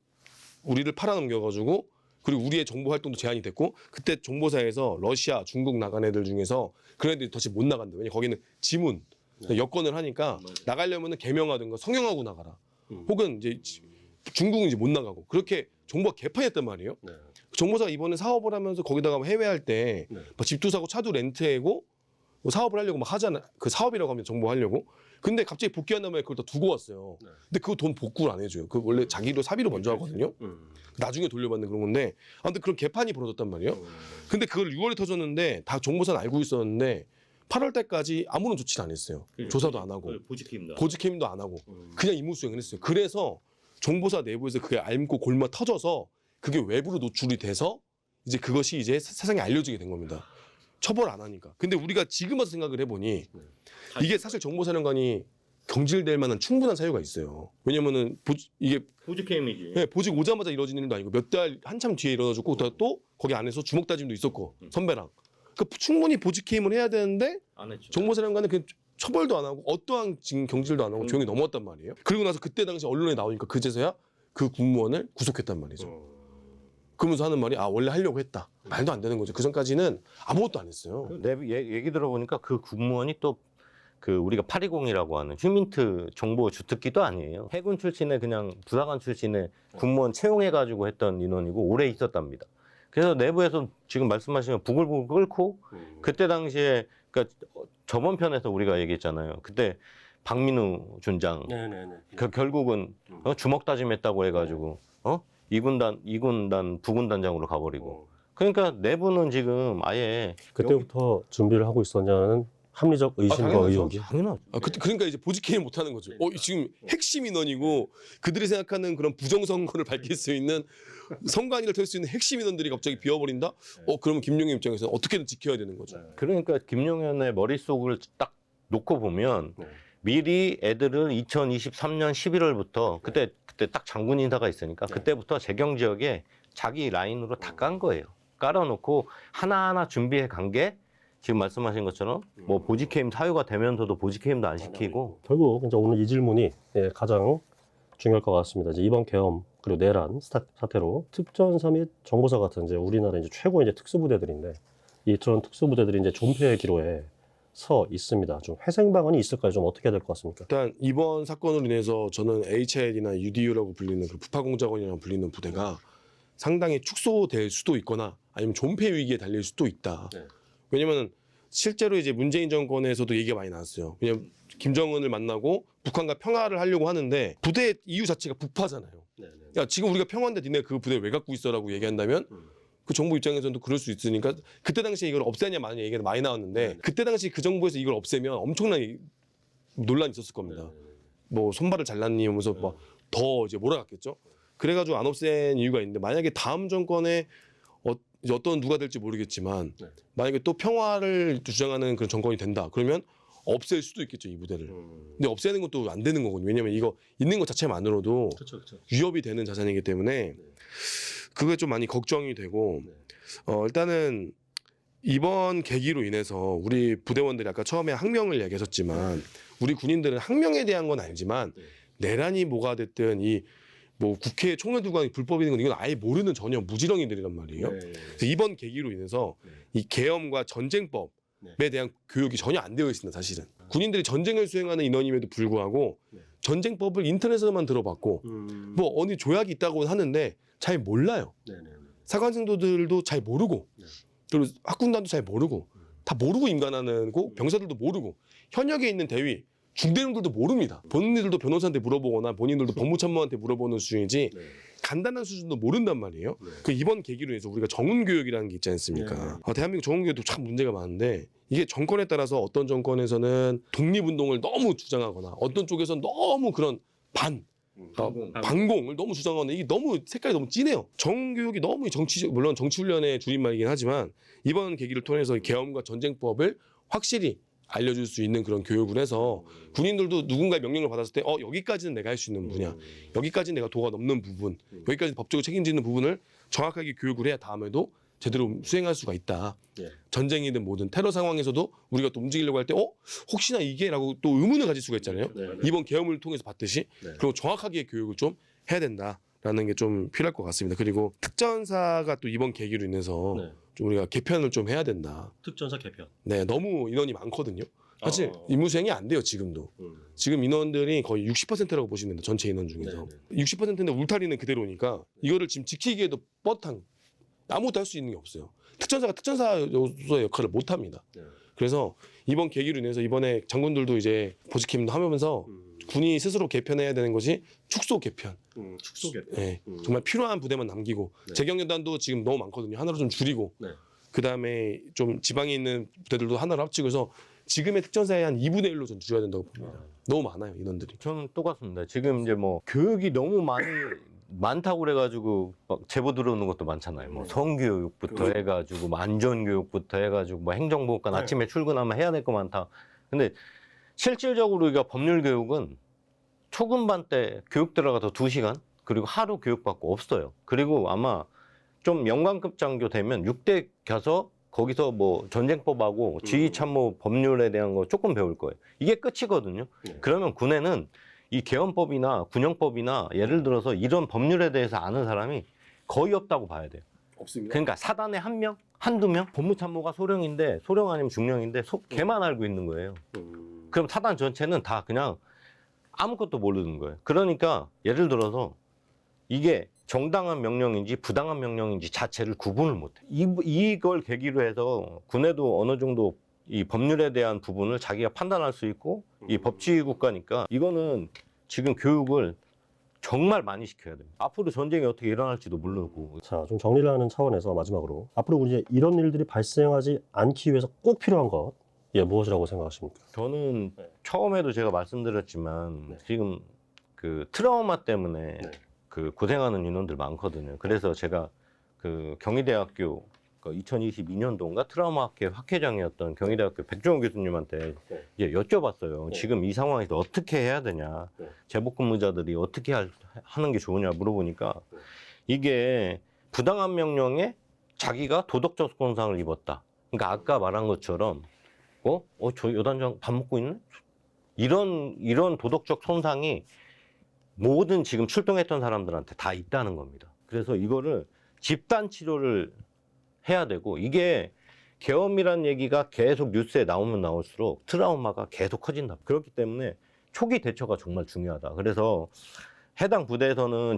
우리를 팔아넘겨가지고 그리고 우리의 정보 활동도 제한이 됐고 그때 정보사에서 러시아, 중국 나간 애들 중에서 그런 애들이 다시 못 나간다. 왜냐 거기는 지문, 여권을 하니까 나가려면 개명하든가 성형하고 나가라. 혹은 이제 중국은 이제 못 나가고 그렇게 정보가 개판했단 말이에요. 정보사가 이번에 사업을 하면서 거기다가 해외할 때 집도 사고 차도 렌트하고 사업을 하려고 막 하잖아. 그 사업이라고 하면 정보하려고. 근데 갑자기 복귀한다는 말에 그걸 다 두고 왔어요. 근데 그 돈 복구를 안 해줘요. 그 원래 자기로 사비로 먼저 하거든요. 나중에 돌려받는 그런 건데 아무튼 그런 개판이 벌어졌단 말이에요. 근데 그걸 6월에 터졌는데 다 정보사는 알고 있었는데 8월 달까지 아무런 조치를 안 했어요. 조사도 안 하고 보직해임도 안 하고 그냥 임무 수행을 했어요. 그래서 정보사 내부에서 그게 앓고 골마 터져서 그게 외부로 노출이 돼서 이제 그것이 이제 세상에 알려지게 된 겁니다. 처벌 안 하니까. 근데 우리가 지금 와서 생각을 해보니 이게 사실 정보사령관이 경질될 만한 충분한 사유가 있어요. 왜냐면은 이게 보직해임이지. 네, 보직 오자마자 이루어진 일도 아니고 몇 달 한참 뒤에 이루어졌고 또 거기 안에서 주먹 다짐도 있었고 선배랑. 그러니까 충분히 보직해임을 해야 되는데 안 했죠. 정보사령관은 그 처벌도 안 하고 어떠한 지금 경질도 안 하고 조용히 넘어왔단 말이에요. 그리고 나서 그때 당시 언론에 나오니까 그제서야 그 군무원을 구속했단 말이죠. 그러면서 하는 말이 원래 하려고 했다. 말도 안 되는 거죠. 그 전까지는 아무것도 안 했어요. 얘기 들어보니까 그 군무원이 또 그 우리가 820이라고 하는 휴민트 정보 주특기도 아니에요. 해군 출신의 그냥 부사관 출신의 군무원 채용해가지고 했던 인원이고 오래 있었답니다. 그래서 내부에서 지금 말씀하신 부글부글 끓고 그때 당시에 그러니까 저번 편에서 우리가 얘기했잖아요. 그때 박민우 준장 네네네. 그 결국은 주먹 다짐했다고 해가지고 이군단 부군단장으로 가버리고 그러니까 내부는 지금 아예 그때부터 준비를 하고 있었냐는 합리적 의심과 의혹이. 당연하죠. 그러니까 이제 보직회의 못 하는 거죠. 지금 핵심 인원이고 그들이 생각하는 그런 부정선거를 밝힐 수 있는 선관위를 털 수 있는 핵심 인원들이 갑자기 비어버린다? 그러면 김용현 입장에서는 어떻게든 지켜야 되는 거죠. 그러니까 김용현의 머릿속을 딱 놓고 보면 네. 미리 애들을 2023년 11월부터 그때 딱 장군 인사가 있으니까 네. 그때부터 재경 지역에 자기 라인으로 다 깐 거예요. 깔아놓고 하나하나 준비해 간 게 지금 말씀하신 것처럼 뭐 보직해임 사유가 되면서도 보직해임도 안 시키고 결국 이제 오늘 이 질문이 가장 중요할 것 같습니다. 이제 이번 계엄 그리고 내란 사태로 특전사 및 정보사 같은 이제 우리나라 이제 최고 이제 특수부대들인데 이런 특수부대들이 이제 존폐 기로에 서 있습니다. 좀 회생 방안이 있을까요? 좀 어떻게 해야 될 것 같습니까? 일단 이번 사건으로 인해서 저는 HL이나 UDU라고 불리는 그 부파공작원이라고 불리는 부대가 상당히 축소될 수도 있거나 아니면 존폐 위기에 달릴 수도 있다. 네. 왜냐면 실제로 이제 문재인 정권에서도 얘기가 많이 나왔어요. 그냥 김정은을 만나고 북한과 평화를 하려고 하는데 부대 이유 자체가 부파잖아요. 야, 지금 우리가 평화인데 니네 그 부대 왜 갖고 있어라고 얘기한다면 그 정부 입장에서는 그럴 수 있으니까 그때 당시에 이걸 없애냐 마냐 얘기가 많이 나왔는데 그때 당시 그 정부에서 이걸 없애면 엄청난 논란이 있었을 겁니다. 뭐 손발을 잘랐니 하면서 막 더 이제 몰아갔겠죠. 그래가지고 안 없앤 이유가 있는데 만약에 다음 정권에 이제 어떤 누가 될지 모르겠지만 만약에 또 평화를 주장하는 그런 정권이 된다 그러면 없앨 수도 있겠죠 이 부대를. 근데 없애는 것도 안 되는 거거든요. 왜냐면 이거 있는 것 자체만으로도 그렇죠. 위협이 되는 자산이기 때문에 그게 좀 많이 걱정이 되고 일단은 이번 계기로 인해서 우리 부대원들이 아까 처음에 항명을 얘기하셨지만 우리 군인들은 항명에 대한 건 알지만 내란이 뭐가 됐든 이 뭐 국회 총회두관이 불법인 건 이건 아예 모르는 전혀 무지렁이들이란 말이에요. 그래서 이번 계기로 인해서 이 계엄과 전쟁법에 대한 교육이 전혀 안 되어 있습니다. 사실은 군인들이 전쟁을 수행하는 인원임에도 불구하고 전쟁법을 인터넷에서만 들어봤고 뭐 어느 조약이 있다고 하는데 잘 몰라요. 사관생도들도 잘 모르고 그리고 학군단도 잘 모르고 다 모르고 임관하는 고 병사들도 모르고 현역에 있는 대위 중대령들도 모릅니다. 본인들도 변호사한테 물어보거나 본인들도 법무참모한테 물어보는 수준이지 간단한 수준도 모른단 말이에요. 그 이번 계기로 해서 우리가 정훈교육이라는 게 있지 않습니까? 대한민국 정훈교육도 참 문제가 많은데 이게 정권에 따라서 어떤 정권에서는 독립운동을 너무 주장하거나 어떤 쪽에서는 너무 그런 반공을 너무 주장하는데 이게 너무 색깔이 너무 진해요. 정교육이 너무 물론 정치훈련의 줄임말이긴 하지만 이번 계기를 통해서 계엄과 전쟁법을 확실히 알려줄 수 있는 그런 교육을 해서 군인들도 누군가의 명령을 받았을 때 여기까지는 내가 할 수 있는 분야, 여기까지는 내가 도가 넘는 부분, 여기까지 법적으로 책임지는 부분을 정확하게 교육을 해야 다음에도 제대로 수행할 수가 있다. 전쟁이든 뭐든 테러 상황에서도 우리가 또 움직이려고 할 때 혹시나 이게라고 또 의문을 가질 수가 있잖아요. 이번 계엄을 통해서 봤듯이 그리고 정확하게 교육을 좀 해야 된다라는 게 좀 필요할 것 같습니다. 그리고 특전사가 또 이번 계기로 인해서 좀 우리가 개편을 좀 해야 된다. 특전사 개편. 네, 너무 인원이 많거든요. 사실 임무 수행이 안 돼요 지금도. 지금 인원들이 거의 60%라고 보시면 됩니다. 전체 인원 중에서 60%인데 울타리는 그대로니까 이거를 지금 지키기에도 뻣한 아무것도 할 수 있는 게 없어요. 특전사가 특전사로서의 역할을 못 합니다. 그래서 이번 계기로 인해서 이번에 장군들도 이제 보직캠도 하면서 군이 스스로 개편해야 되는 것이 축소 개편. 축소 개편. 네, 정말 필요한 부대만 남기고 재경연단도 지금 너무 많거든요. 하나로 좀 줄이고 그 다음에 좀 지방에 있는 부대들도 하나로 합치고 해서 지금의 특전사의 한 2분의 1로 전 줄여야 된다고 봅니다. 너무 많아요 인원들이. 저는 똑같습니다. 지금 이제 뭐 교육이 너무 많다고 그래가지고 막 제보 들어오는 것도 많잖아요. 뭐 성교육부터 해가지고 뭐 안전교육부터 해가지고 뭐 행정보호관 아침에 출근하면 해야 될 거 많다. 근데 실질적으로 우리가 법률교육은 초급반 때 교육 들어가서 2시간 그리고 하루 교육받고 없어요. 그리고 아마 좀 영관급 장교 되면 6대 가서 거기서 뭐 전쟁법하고 지휘참모 법률에 대한 거 조금 배울 거예요. 이게 끝이거든요. 그러면 군에는 이 계엄법이나 군형법이나 예를 들어서 이런 법률에 대해서 아는 사람이 거의 없다고 봐야 돼요. 없습니다. 그러니까 사단에 한 명, 한두 명? 법무참모가 소령인데 소령 아니면 중령인데 걔만 알고 있는 거예요. 그럼 사단 전체는 다 그냥 아무것도 모르는 거예요. 그러니까 예를 들어서 이게 정당한 명령인지 부당한 명령인지 자체를 구분을 못해. 이걸 계기로 해서 군에도 어느 정도 이 법률에 대한 부분을 자기가 판단할 수 있고 이 법치주의 국가니까 이거는 지금 교육을 정말 많이 시켜야 됩니다. 앞으로 전쟁이 어떻게 일어날지도 모르고. 자, 좀 정리를 하는 차원에서 마지막으로 앞으로 이제 이런 일들이 발생하지 않기 위해서 꼭 필요한 것, 무엇이라고 생각하십니까? 저는 네. 처음에도 제가 말씀드렸지만 네. 지금 그 트라우마 때문에 네. 그 고생하는 인원들 많거든요. 그래서 제가 그 경희대학교 2022년도인가 트라우마 학회 학회장이었던 경희대학교 백종원 교수님한테 네. 이제 여쭤봤어요. 네. 지금 이 상황에서 어떻게 해야 되냐, 네. 제복근무자들이 어떻게 하는 게 좋으냐 물어보니까 네. 이게 부당한 명령에 자기가 도덕적 손상을 입었다. 그러니까 아까 말한 것처럼 저 여단장 밥 먹고 있네? 이런 도덕적 손상이 모든 지금 출동했던 사람들한테 다 있다는 겁니다. 그래서 이거를 집단 치료를 해야 되고, 이게 계엄이라는 얘기가 계속 뉴스에 나오면 나올수록 트라우마가 계속 커진다. 그렇기 때문에 초기 대처가 정말 중요하다. 그래서 해당 부대에서는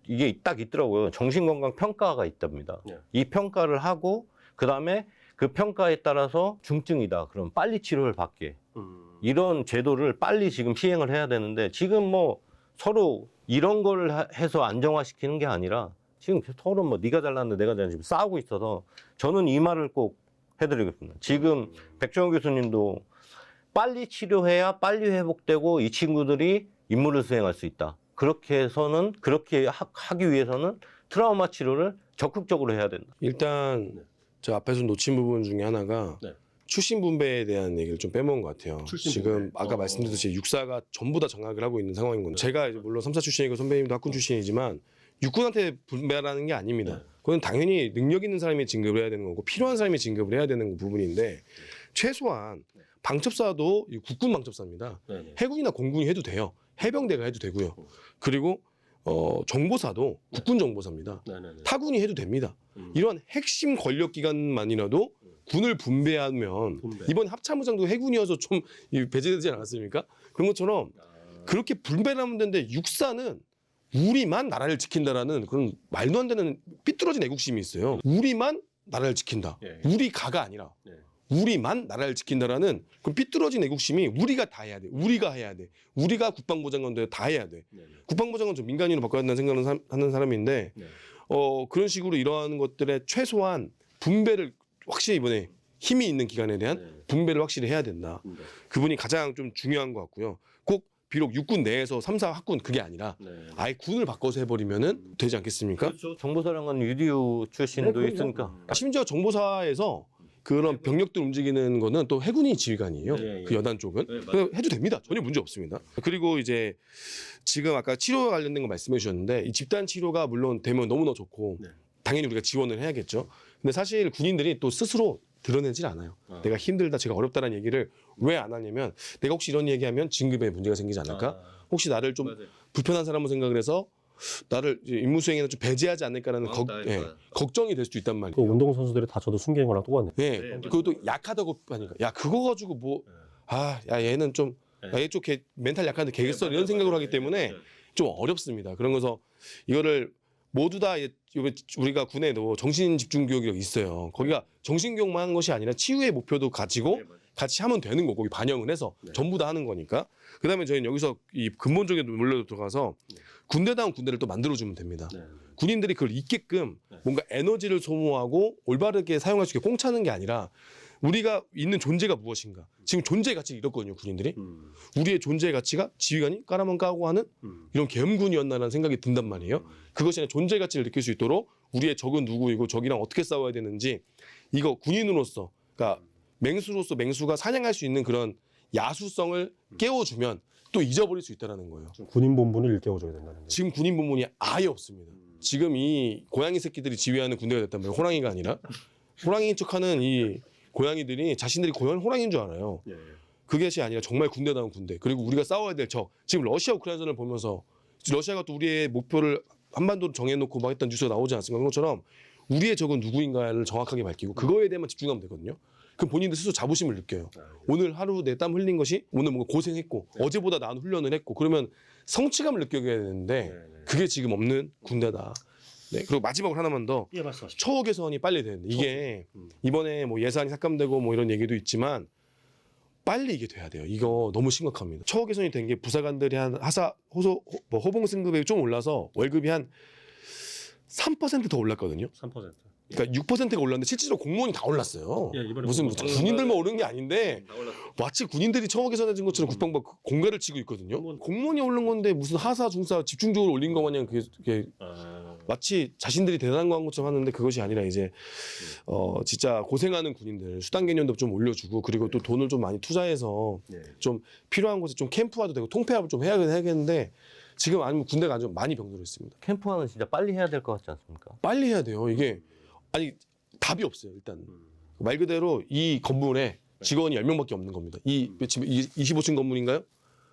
이게 딱 있더라고요. 정신건강평가가 있답니다. 네. 이 평가를 하고 그다음에 그 평가에 따라서 중증이다. 그럼 빨리 치료를 받게. 이런 제도를 빨리 지금 시행을 해야 되는데, 지금 뭐 서로 이런 걸 해서 안정화시키는 게 아니라 지금 서로 뭐 네가 잘났는데 내가 잘났는데 지금 싸우고 있어서 저는 이 말을 꼭 해드리겠습니다. 지금 백종원 교수님도 빨리 치료해야 빨리 회복되고 이 친구들이 임무를 수행할 수 있다. 그렇게 하기 위해서는 트라우마 치료를 적극적으로 해야 된다. 일단 네. 저 앞에서 놓친 부분 중에 하나가 네. 출신 분배에 대한 얘기를 좀 빼먹은 것 같아요. 출신 지금 분배. 아까 말씀드렸듯이 육사가 전부 다 장악을 하고 있는 상황인 건데, 제가 이제 물론 3사 출신이고 선배님도 학군 출신이지만 육군한테 분배하라는 게 아닙니다. 네. 그건 당연히 능력 있는 사람이 진급을 해야 되는 거고 필요한 사람이 진급을 해야 되는 부분인데, 최소한 방첩사도 이 국군 방첩사입니다. 네네. 해군이나 공군이 해도 돼요. 해병대가 해도 되고요. 그리고 정보사도 국군 정보사입니다. 네네네. 타군이 해도 됩니다. 이런 핵심 권력 기관만이라도 군을 분배하면, 분배. 이번 합참의장도 해군이어서 좀 배제되지 않았습니까? 그런 것처럼 그렇게 분배를 하면 되는데, 육사는 우리만 나라를 지킨다라는 그런 말도 안 되는 삐뚤어진 애국심이 있어요. 우리만 나라를 지킨다. 예. 우리가가 아니라 네. 우리만 나라를 지킨다라는 그 삐뚤어진 애국심이 우리가 다 해야 돼. 우리가 해야 돼. 우리가 국방부장관도 다 해야 돼. 네네. 국방부장관 좀 민간인으로 바꿔야 된다는 생각을 하는 사람인데, 네. 그런 식으로 이러한 것들의 최소한 분배를 확실히 이번에 힘이 있는 기관에 대한 네. 분배를 확실히 해야 된다. 네. 그분이 가장 좀 중요한 것 같고요. 꼭 비록 육군 내에서 3사 학군 그게 아니라 네. 아예 군을 바꿔서 해버리면은 되지 않겠습니까? 그렇죠. 정보사령관 유디우 출신도 그럼요. 있으니까. 심지어 정보사에서 그런 병력들 움직이는 거는 또 해군이 지휘관이에요. 네, 그 여단 쪽은. 네, 그래서 해도 됩니다. 전혀 문제 없습니다. 그리고 이제 지금 아까 치료와 관련된 거 말씀해 주셨는데, 이 집단 치료가 물론 되면 너무나 좋고 네. 당연히 우리가 지원을 해야겠죠. 근데 사실 군인들이 또 스스로 드러내질 않아요. 내가 힘들다, 제가 어렵다는 얘기를 왜 안 하냐면, 내가 혹시 이런 얘기하면 진급에 문제가 생기지 않을까? 혹시 나를 좀 불편한 사람으로 생각을 해서 나를 이제 임무 수행에는 좀 배제하지 않을까라는 걱정이 될 수도 있단 말이에요. 그 운동선수들이 다쳐도 숨기는 거랑 똑같네. 네, 그것도 약하다고 하니까, 야 그거 가지고 뭐, 야 얘는 좀, 얘 좀 멘탈 약한데 개겠어, 이런 생각을 하기 때문에 좀 어렵습니다. 그런 거서 이거를 모두 다 우리가 군에도 정신 집중 교육이 있어요. 거기가 정신 교육만 하는 것이 아니라 치유의 목표도 가지고 같이 하면 되는 거고, 반영을 해서 전부 다 하는 거니까. 그다음에 저희는 여기서 이 근본적인 물로 들어가서 군대다운 군대를 또 만들어주면 됩니다. 네. 군인들이 그걸 잊게끔 뭔가 에너지를 소모하고 올바르게 사용할 수 있게 꽁차는 게 아니라, 우리가 있는 존재가 무엇인가. 지금 존재 가치를 잃었거든요, 군인들이. 우리의 존재 가치가 지휘관이 까라만 까고 하는 이런 계엄군이었나라는 생각이 든단 말이에요. 그것이 아니라 존재 가치를 느낄 수 있도록 우리의 적은 누구이고 적이랑 어떻게 싸워야 되는지, 이거 군인으로서, 그러니까 맹수로서 맹수가 사냥할 수 있는 그런 야수성을 깨워주면 또 잊어버릴 수 있다는 거예요. 군인 본분을 일깨워줘야 된다는 거죠. 지금 군인 본문이 아예 없습니다. 지금 이 고양이 새끼들이 지휘하는 군대가 됐단 말이에요. 호랑이가 아니라. 호랑이인 척하는 이 고양이들이 자신들이 호랑이인 줄 알아요. 예. 그것이 아니라 정말 군대다운 군대. 그리고 우리가 싸워야 될 적. 지금 러시아 우크라이나전을 보면서 러시아가 또 우리의 목표를 한반도로 정해놓고 막 했던 뉴스가 나오지 않습니까? 그런 것처럼 우리의 적은 누구인가를 정확하게 밝히고 그거에 대해만 집중하면 되거든요. 그럼 본인들 스스로 자부심을 느껴요. 오늘 하루 내 땀 흘린 것이 오늘 뭔가 고생했고 어제보다 나은 훈련을 했고 그러면 성취감을 느껴야 되는데 그게 지금 없는 군대다. 네, 그리고 마지막으로 하나만 더. 예, 말씀하십시오. 처우 개선이 빨리 되는데 이게 이번에 뭐 예산이 삭감되고 뭐 이런 얘기도 있지만 빨리 이게 돼야 돼요. 이거 너무 심각합니다. 처우 개선이 된 게 부사관들이 한 호봉 승급이 좀 올라서 월급이 한 3% 더 올랐거든요. 3%. 그러니까 6%가 올랐는데 실제로 공무원이 다 올랐어요. 예, 이번에 무슨 공무원 군인들만 오른 게 아닌데 마치 군인들이 처우 개선해진 것처럼 국방부가 공가를 치고 있거든요. 공무원이 오른 건데 무슨 하사 중사 집중적으로 올린 거 마냥 그게 마치 자신들이 대단한 거 한 것처럼 하는데 그것이 아니라 이제 진짜 고생하는 군인들 수당 개념도 좀 올려주고 그리고 또 돈을 좀 많이 투자해서 좀 필요한 곳에 좀 캠프화도 되고 통폐합을 좀 해야겠는데 지금 아니면 군대가 좀 많이 병들어 있습니다. 캠프화는 진짜 빨리 해야 될 것 같지 않습니까? 빨리 해야 돼요. 이게 아니 답이 없어요. 일단 말 그대로 이 건물에 직원이 10명밖에 없는 겁니다. 이 지금 25층 건물인가요?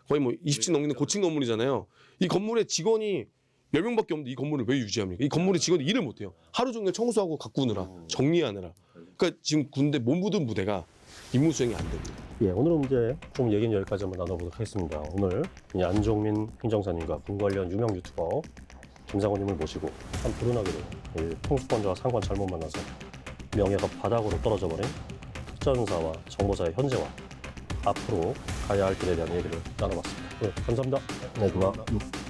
거의 뭐 20층 넘는 고층 건물이잖아요. 이 건물에 직원이 10명밖에 없는데 이 건물을 왜 유지합니까? 이 건물에 직원이 일을 못 해요. 하루 종일 청소하고 가꾸느라 정리하느라. 그러니까 지금 군대 몸부든 부대가 임무 수행이 안 됩니다. 예, 오늘은 이제 좀 얘기는 여기까지 한번 나눠보도록 하겠습니다. 오늘 이 안종민 행정사님과 군 관련 유명 유튜버 김상호님을 모시고 참 불운하게도 이 통수권자와 상관 잘못 만나서 명예가 바닥으로 떨어져 버린 특전사와 정보사의 현재와 앞으로 가야 할 길에 대한 얘기를 나눠봤습니다. 네, 감사합니다. 네, 고맙습니다.